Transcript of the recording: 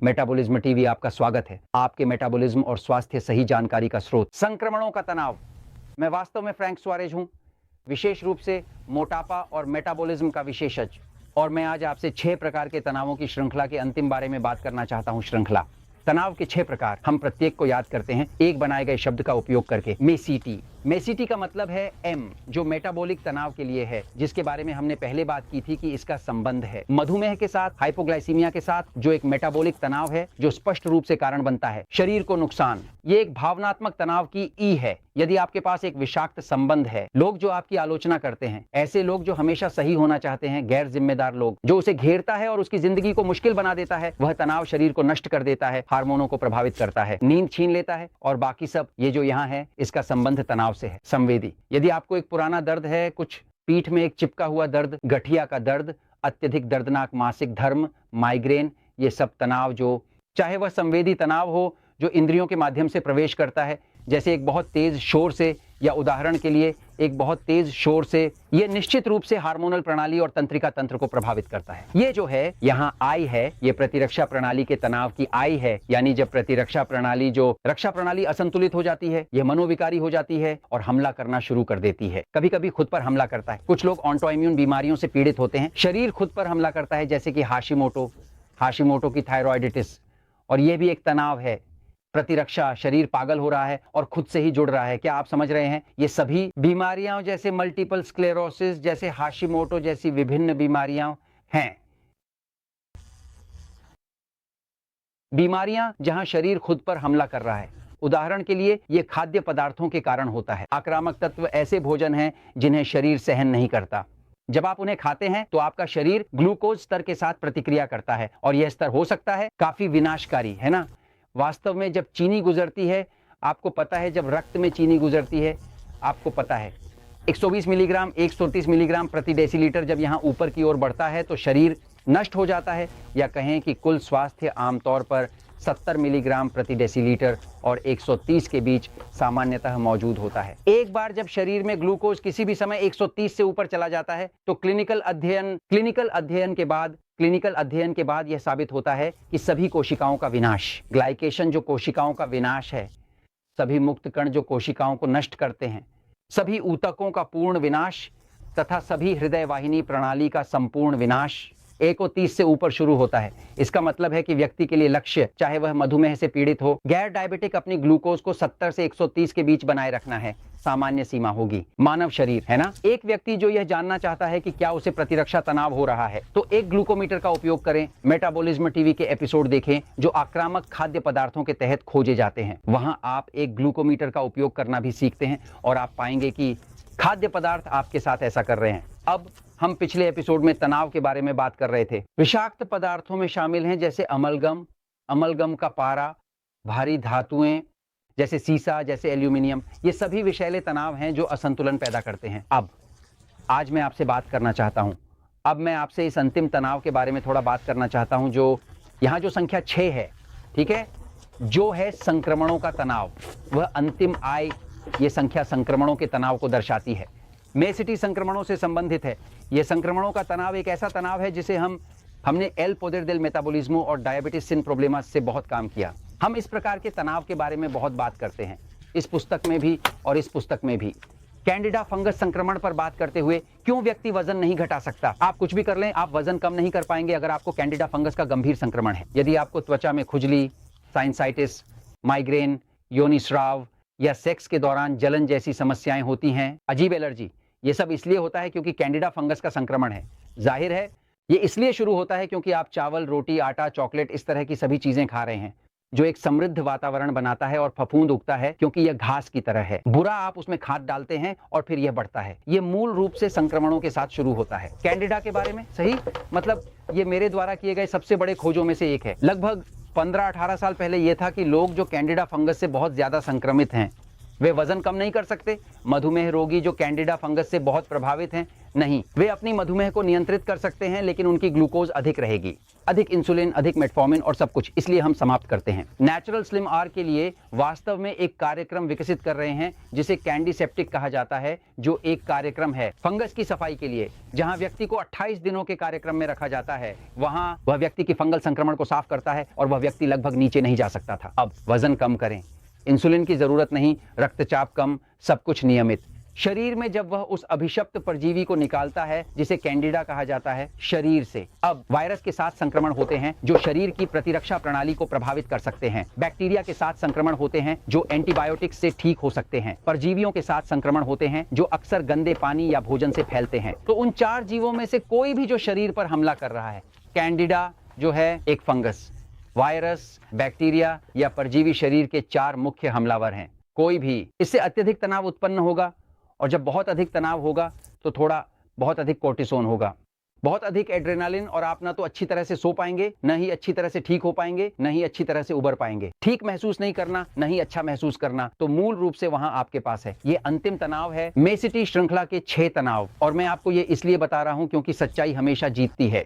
Metabolism TV आपका स्वागत है, आपके मेटाबॉलिज्म और स्वास्थ्य सही जानकारी का स्रोत। संक्रमणों का तनाव। मैं वास्तव में फ्रैंक सुआरेज हूं, विशेष रूप से मोटापा और मेटाबॉलिज्म का विशेषज्ञ, और मैं आज आपसे 6 प्रकार के तनावों की श्रृंखला के अंतिम बारे में बात करना चाहता हूं। श्रृंखला तनाव के 6 प्रकार, हम प्रत्येक को याद करते हैं एक बनाए गए शब्द का उपयोग करके। मेसीटी। मेसीटी का मतलब है एम, जो मेटाबॉलिक तनाव के लिए है, जिसके बारे में हमने पहले बात की थी कि इसका संबंध है मधुमेह के साथ, हाइपोग्लाइसीमिया के साथ, जो एक मेटाबॉलिक तनाव है जो स्पष्ट रूप से कारण बनता है शरीर को नुकसान। ये एक भावनात्मक तनाव की ई है। यदि आपके पास एक विषाक्त संबंध है, लोग जो आपकी आलोचना करते हैं, ऐसे लोग जो हमेशा सही होना चाहते हैं, गैर जिम्मेदार लोग, जो उसे घेरता है और उसकी जिंदगी को मुश्किल बना देता है, वह तनाव शरीर को नष्ट कर देता है, हार्मोनों को प्रभावित करता है, नींद छीन लेता है और बाकी सब। ये जो यहाँ है, इसका संबंध तनाव से है। संवेदी। यदि आपको एक पुराना दर्द है, कुछ पीठ में एक चिपका हुआ दर्द, गठिया का दर्द, अत्यधिक दर्दनाक मासिक धर्म, माइग्रेन, ये सब तनाव, जो चाहे वह संवेदी तनाव हो जो इंद्रियों के माध्यम से प्रवेश करता है, जैसे एक बहुत तेज शोर से, या उदाहरण के लिए एक बहुत तेज शोर से, ये निश्चित रूप से हार्मोनल प्रणाली और तंत्रिका तंत्र को प्रभावित करता है। ये जो है यहाँ आई है, ये प्रतिरक्षा प्रणाली के तनाव की आई है, यानी जब प्रतिरक्षा प्रणाली, जो रक्षा प्रणाली असंतुलित हो जाती है, यह मनोविकारी हो जाती है और हमला करना शुरू कर देती है। कभी कभी खुद पर हमला करता है। कुछ लोग ऑटोइम्यून बीमारियों से पीड़ित होते हैं, शरीर खुद पर हमला करता है, जैसे कि हाशिमोटो की थायराइडिटिस, और यह भी एक तनाव है। प्रतिरक्षा, शरीर पागल हो रहा है और खुद से ही जुड़ रहा है। क्या आप समझ रहे हैं? ये सभी बीमारियां, जैसे मल्टीपल स्क्लेरोसिस, जैसे हाशिमोटो जैसी विभिन्न बीमारियां हैं, बीमारियां जहां शरीर खुद पर हमला कर रहा है। उदाहरण के लिए ये खाद्य पदार्थों के कारण होता है। आक्रामक तत्व ऐसे भोजन हैं जिन्हें शरीर सहन नहीं करता। जब आप उन्हें खाते हैं तो आपका शरीर ग्लूकोज स्तर के साथ प्रतिक्रिया करता है, और यह स्तर हो सकता है काफी विनाशकारी, है ना? वास्तव में जब चीनी गुजरती है, आपको पता है, जब रक्त में चीनी गुजरती है, आपको पता है 120 मिलीग्राम, 130 मिलीग्राम प्रति डेसीलीटर जब यहाँ ऊपर की ओर बढ़ता है तो शरीर नष्ट हो जाता है, या कहें कि कुल स्वास्थ्य आमतौर पर 70 मिलीग्राम प्रति डेसीलीटर और 130 के बीच सामान्यतः मौजूद होता है। एक बार जब शरीर में ग्लूकोज किसी भी समय 130 से ऊपर चला जाता है तो क्लिनिकल अध्ययन के बाद यह साबित होता है कि सभी कोशिकाओं का विनाश, ग्लाइकेशन जो कोशिकाओं का विनाश है, सभी मुक्त कण जो कोशिकाओं को नष्ट करते हैं, सभी ऊतकों का पूर्ण विनाश तथा सभी हृदय वाहिनी प्रणाली का संपूर्ण विनाश 130 से ऊपर शुरू होता है। इसका मतलब है कि व्यक्ति के लिए लक्ष्य, चाहे वह मधुमेह से पीड़ित हो, गैर डायबिटिक, अपनी ग्लूकोज को 70 से 130 के बीच बनाए रखना है, सामान्य सीमा होगी। मानव शरीर, है ना? एक व्यक्ति जो यह जानना चाहता है कि क्या उसे प्रतिरक्षा तनाव हो रहा है, तो एक ग्लूकोमीटर का उपयोग करें। मेटाबॉलिज्म टीवी के एपिसोड देखें जो आक्रामक खाद्य पदार्थों के तहत खोजे जाते हैं। वहां आप एक ग्लूकोमीटर का उपयोग करना भी सीखते हैं और आप पाएंगे कि खाद्य पदार्थ आपके साथ ऐसा कर रहे हैं। अब हम पिछले एपिसोड में तनाव के बारे में बात कर रहे थे। विषाक्त पदार्थों में शामिल हैं जैसे अमलगम का पारा, भारी धातुएं जैसे सीसा, जैसे एल्यूमिनियम, ये सभी विषैले तनाव हैं जो असंतुलन पैदा करते हैं। अब आज मैं आपसे बात करना चाहता हूं, अब मैं आपसे इस अंतिम तनाव के बारे में थोड़ा बात करना चाहता हूं, जो यहाँ जो संख्या 6 है, ठीक है, जो है संक्रमणों का तनाव। वह अंतिम आय, ये संख्या संक्रमणों के तनाव को दर्शाती है। मेसिटी संक्रमणों से संबंधित है। यह संक्रमणों का तनाव एक ऐसा तनाव है जिसे हमने एल पोदर देल मेटाबॉलिज्मो और डायबिटिस सिन प्रोब्लेमास से बहुत काम किया। हम इस प्रकार के तनाव के बारे में बहुत बात करते हैं, इस पुस्तक में भी और इस पुस्तक में भी। कैंडिडा फंगस संक्रमण पर बात करते हुए क्यों व्यक्ति वजन नहीं घटा सकता। आप कुछ भी कर लें, आप वजन कम नहीं कर पाएंगे अगर आपको कैंडिडा फंगस का गंभीर संक्रमण है। यदि आपको त्वचा में खुजली, साइनसाइटिस, माइग्रेन, योनि स्राव या सेक्स के दौरान जलन जैसी समस्याएं होती हैं, अजीब एलर्जी, ये सब इसलिए होता है क्योंकि कैंडिडा फंगस का संक्रमण है। जाहिर है ये इसलिए शुरू होता है क्योंकि आप चावल, रोटी, आटा, चॉकलेट, इस तरह की सभी चीजें खा रहे हैं, जो एक समृद्ध वातावरण बनाता है और फफूंद उगता है क्योंकि यह घास की तरह है। बुरा आप उसमें खाद डालते हैं और फिर यह बढ़ता है। यह मूल रूप से संक्रमणों के साथ शुरू होता है। कैंडिडा के बारे में सही, मतलब ये मेरे द्वारा किए गए सबसे बड़े खोजों में से एक है। लगभग 15-18 साल पहले यह था कि लोग जो कैंडिडा फंगस से बहुत ज्यादा संक्रमित हैं वे वजन कम नहीं कर सकते। मधुमेह रोगी जो कैंडिडा फंगस से बहुत प्रभावित हैं नहीं, वे अपनी मधुमेह को नियंत्रित कर सकते हैं, लेकिन उनकी ग्लूकोज अधिक रहेगी, अधिक इंसुलिन, अधिक मेटफॉर्मिन और सब कुछ। इसलिए हम समाप्त करते हैं। नेचुरल स्लिम आर के लिए वास्तव में एक कार्यक्रम विकसित कर रहे हैं जिसे कैंडीसेप्टिक कहा जाता है, जो एक कार्यक्रम है फंगस की सफाई के लिए। जहां व्यक्ति को 28 दिनों के कार्यक्रम में रखा जाता है, वहां वह व्यक्ति की फंगल संक्रमण को साफ करता है और वह व्यक्ति लगभग नीचे नहीं जा सकता था। अब वजन कम करें, इंसुलिन की जरूरत नहीं, रक्तचाप कम, सब कुछ नियमित। शरीर में जब वह उस अभिशप्त परजीवी को निकालता है जिसे कैंडिडा कहा जाता है शरीर से, अब वायरस के साथ संक्रमण होते हैं जो शरीर की प्रतिरक्षा प्रणाली को प्रभावित कर सकते हैं। बैक्टीरिया के साथ संक्रमण होते हैं जो एंटीबायोटिक्स से ठीक हो सकते हैं। परजीवियों के साथ संक्रमण होते हैं जो अक्सर गंदे पानी या भोजन से फैलते हैं। तो उन 4 जीवों में से कोई भी जो शरीर पर हमला कर रहा है, कैंडिडा जो है एक फंगस, वायरस, बैक्टीरिया या परजीवी शरीर के 4 मुख्य हमलावर हैं। कोई भी इससे अत्यधिक तनाव उत्पन्न होगा, और जब बहुत अधिक तनाव होगा तो बहुत अधिक कोर्टिसोन होगा, बहुत अधिक एड्रेनालिन, और आप ना तो अच्छी तरह से सो पाएंगे, न ही अच्छी तरह से ठीक हो पाएंगे, न ही अच्छी तरह से उबर पाएंगे। ठीक महसूस नहीं करना, न ही अच्छा महसूस करना, तो मूल रूप से वहां आपके पास है। ये अंतिम तनाव है मेसिटी श्रृंखला के 6 तनाव। और मैं आपको ये इसलिए बता रहा हूं क्योंकि सच्चाई हमेशा जीतती है।